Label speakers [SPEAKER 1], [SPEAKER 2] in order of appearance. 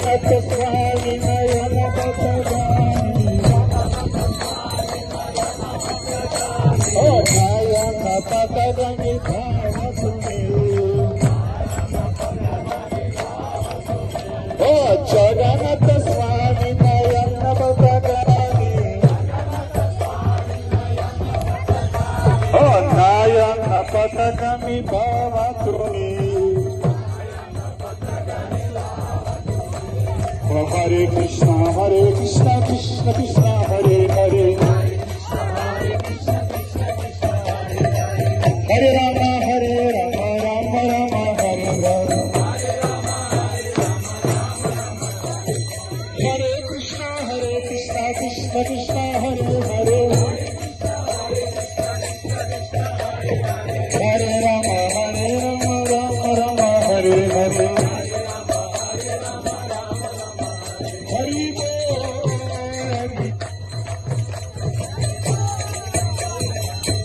[SPEAKER 1] स्वामी नयन पतगामी ओ नयन पतगामी भाव तुम्ही ओ जगन्नाथ स्वामी नयन पतगामी ओ नयन पतगामी भाव तुम्ही Hare Krishna, Krishna Krishna, Hare Hare.